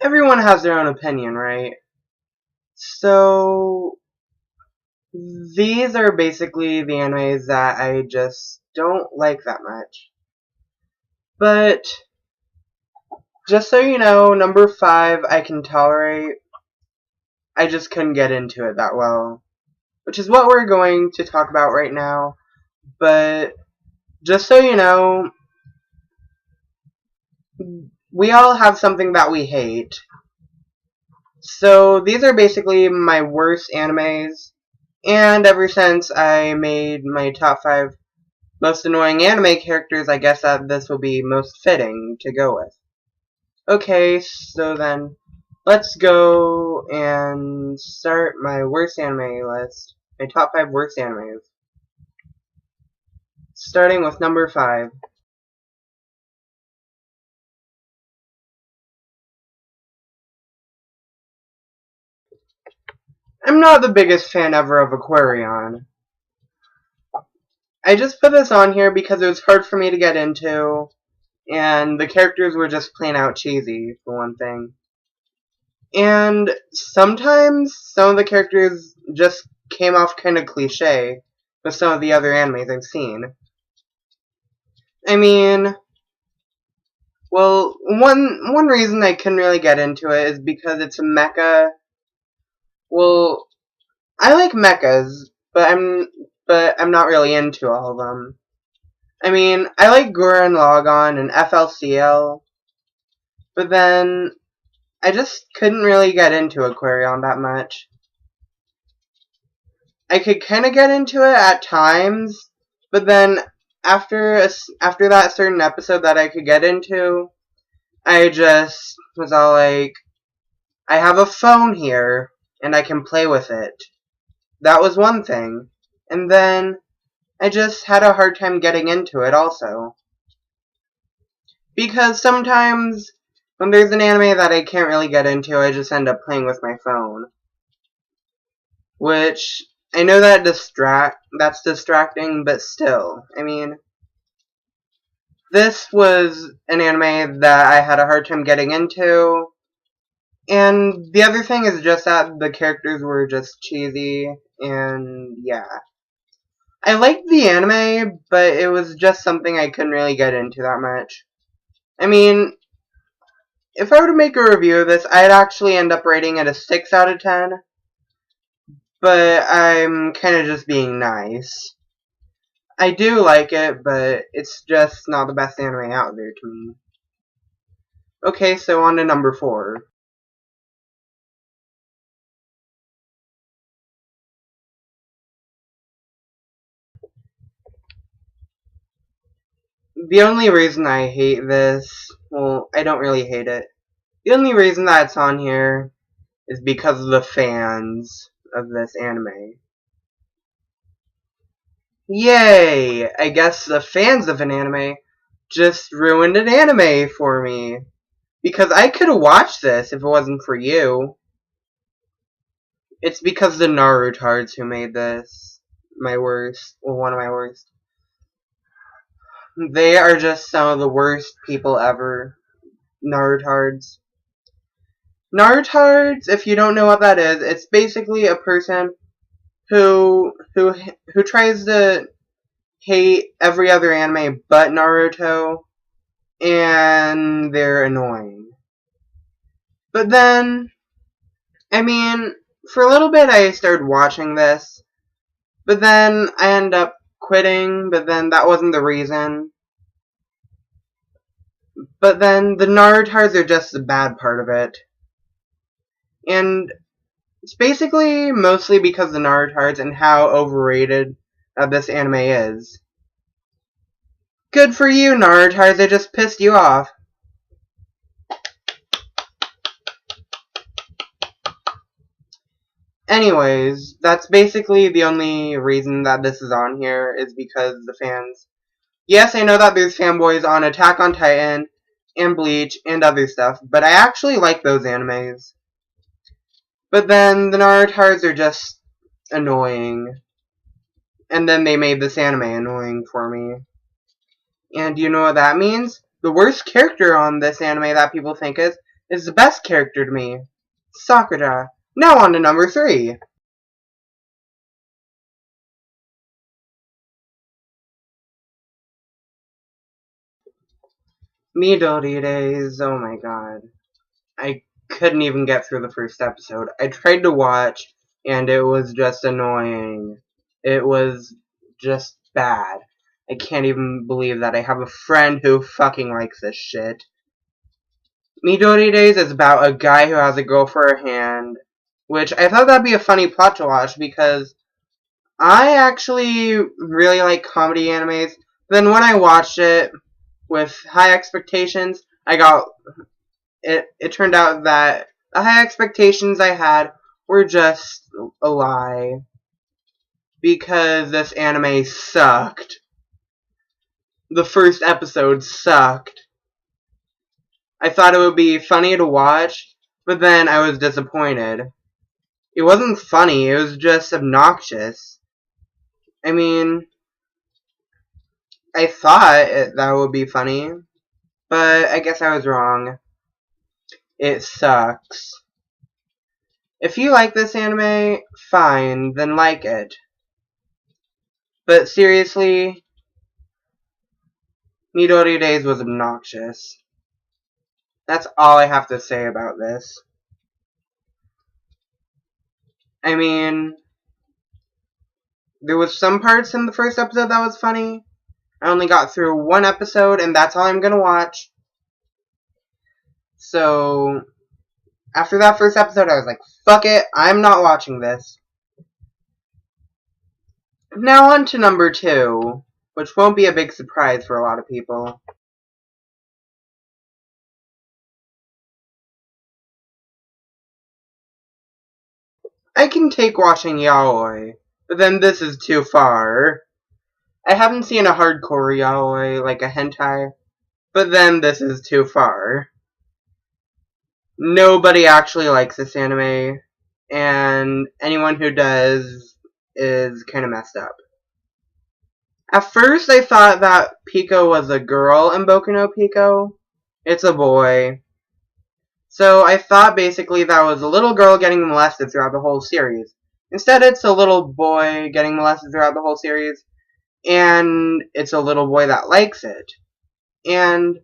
everyone has their own opinion, right? So, these are basically the animes that I just don't like that much. But, just so you know, number 5 I can tolerate. I just couldn't get into it that well. Which is what we're going to talk about right now. But, just so you know, we all have something that we hate. So, these are basically my worst animes. And ever since I made my top 5 most annoying anime characters, I guess that this will be most fitting to go with. Okay, so then, let's go and start my worst anime list. My top 5 worst animes. Starting with number 5. I'm not the biggest fan ever of Aquarion. I just put this on here because it was hard for me to get into, and the characters were just plain out cheesy, for one thing. And sometimes some of the characters just came off kind of cliche with some of the other animes I've seen. I mean, well, one reason I couldn't really get into it is because it's a mecha. Well, I like mechas, but I'm not really into all of them. I mean, I like Gurren Lagann and FLCL, but then I just couldn't really get into Aquarion that much. I could kind of get into it at times, but then after that certain episode that I could get into, I just was all like, I have a phone here, and I can play with it. That was one thing. And then I just had a hard time getting into it also. Because sometimes when there's an anime that I can't really get into, I just end up playing with my phone. Which, I know that's distracting, but still, I mean, this was an anime that I had a hard time getting into, and the other thing is just that the characters were just cheesy, and yeah. I liked the anime, but it was just something I couldn't really get into that much. I mean, if I were to make a review of this, I'd actually end up rating it a 6 out of 10, but I'm kind of just being nice. I do like it, but it's just not the best anime out there to me. Okay, so on to number 4. The only reason I hate this, well, I don't really hate it. The only reason that it's on here is because of the fans of this anime. Yay! I guess the fans of an anime just ruined an anime for me. Because I could have watched this if it wasn't for you. It's because the Narutards who made this my worst, well, one of my worst. They are just some of the worst people ever. Narutards. Narutards, if you don't know what that is, it's basically a person who tries to hate every other anime but Naruto, and they're annoying. But then, I mean, for a little bit I started watching this, but then I ended up quitting, but then that wasn't the reason. But then the Narutards are just the bad part of it. And it's basically mostly because of the Narutards and how overrated this anime is. Good for you, Narutards, I just pissed you off. Anyways, that's basically the only reason that this is on here, is because the fans. Yes, I know that there's fanboys on Attack on Titan, and Bleach, and other stuff, but I actually like those animes. But then the Narutards are just annoying. And then they made this anime annoying for me. And you know what that means? The worst character on this anime that people think is is the best character to me, Sakura. Now on to number 3. Midori Days, oh my god. I couldn't even get through the first episode. I tried to watch, and it was just annoying. It was just bad. I can't even believe that I have a friend who fucking likes this shit. Midori Days is about a guy who has a girl for a hand, which I thought that'd be a funny plot to watch because I actually really like comedy animes. Then when I watched it with high expectations, it turned out that the high expectations I had were just a lie. Because this anime sucked. The first episode sucked. I thought it would be funny to watch, but then I was disappointed. It wasn't funny, it was just obnoxious. I mean, I thought that would be funny, but I guess I was wrong. It sucks. If you like this anime, fine, then like it. But seriously, Midori Days was obnoxious. That's all I have to say about this. I mean, there was some parts in the first episode that was funny. I only got through one episode, and that's all I'm gonna watch. So, after that first episode, I was like, fuck it, I'm not watching this. Now on to number 2, which won't be a big surprise for a lot of people. I can take watching yaoi, but then this is too far. I haven't seen a hardcore yaoi, like a hentai, but then this is too far. Nobody actually likes this anime, and anyone who does is kind of messed up. At first, I thought that Pico was a girl in Boku no Pico. It's a boy. So I thought basically that was a little girl getting molested throughout the whole series. Instead, it's a little boy getting molested throughout the whole series, and it's a little boy that likes it. And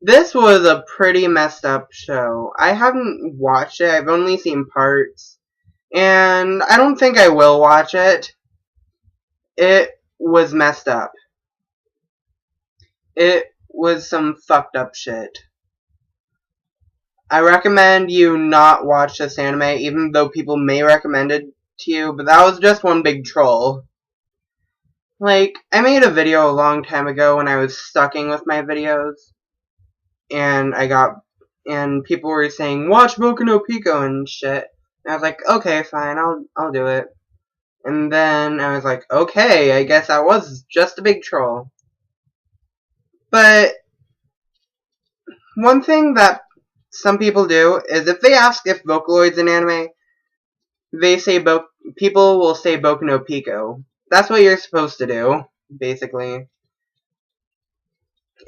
this was a pretty messed up show. I haven't watched it, I've only seen parts, and I don't think I will watch it. It was messed up. It was some fucked up shit. I recommend you not watch this anime, even though people may recommend it to you, but that was just one big troll. Like, I made a video a long time ago when I was sucking with my videos, and people were saying, watch Boku no Pico and shit. And I was like, okay, fine, I'll do it. And then I was like, okay, I guess I was just a big troll. But one thing that some people do is if they ask if Vocaloid's an anime, they say people will say Boku no Pico. That's what you're supposed to do, basically.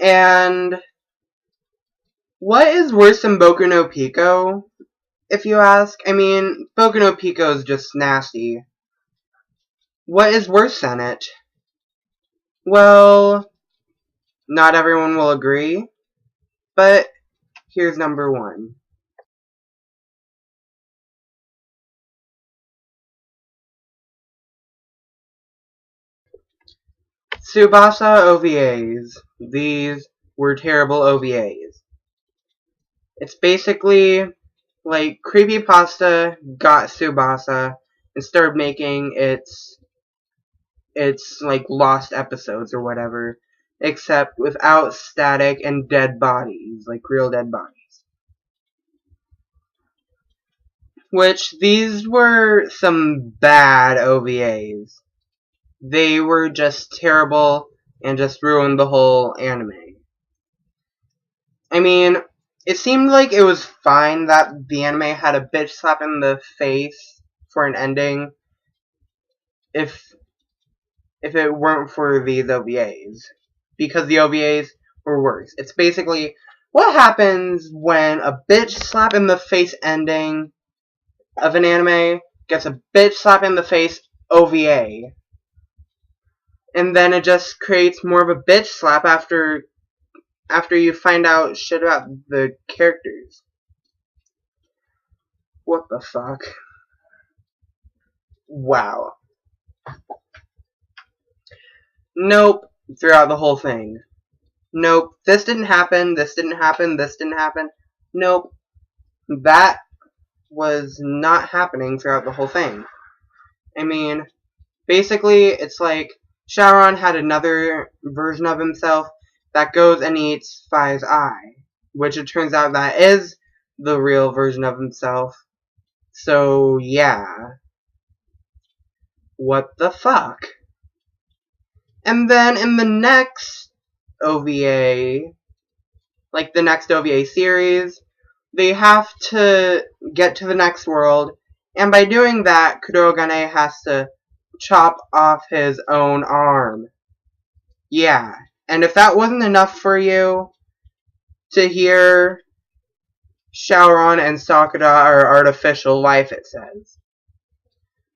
And what is worse than Boku no Pico, if you ask? I mean, Boku no Pico is just nasty. What is worse than it? Well, not everyone will agree, but here's number 1. Tsubasa OVAs. These were terrible OVAs. It's basically like Creepypasta got Tsubasa and started making its like lost episodes or whatever, except without static and dead bodies, like real dead bodies. Which these were some bad OVAs. They were just terrible and just ruined the whole anime. I mean, it seemed like it was fine that the anime had a bitch slap in the face for an ending if it weren't for these OVAs. Because the OVAs were worse. It's basically What happens when a bitch slap in the face ending of an anime gets a bitch slap in the face OVA? And then it just creates more of a bitch slap after you find out shit about the characters. What the fuck? Wow. Nope. Throughout the whole thing. Nope. This didn't happen. This didn't happen. This didn't happen. Nope. That was not happening throughout the whole thing. I mean, basically, it's like Shaoran had another version of himself that goes and eats Fi's eye, which it turns out that is the real version of himself. So, yeah. What the fuck? And then in the next OVA, like the next OVA series, they have to get to the next world, and by doing that, Kurogane has to chop off his own arm. Yeah, and if that wasn't enough for you to hear Shaoran and Sakura are artificial life, it says,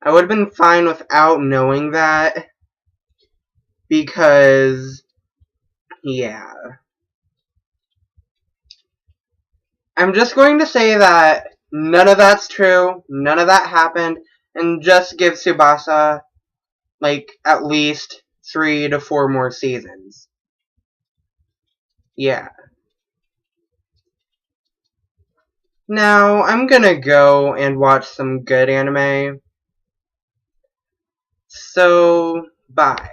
I would have been fine without knowing that, because, yeah. I'm just going to say that none of that's true, none of that happened, and just give Tsubasa, like, at least 3 to 4 more seasons. Yeah. Now, I'm gonna go and watch some good anime. So, bye.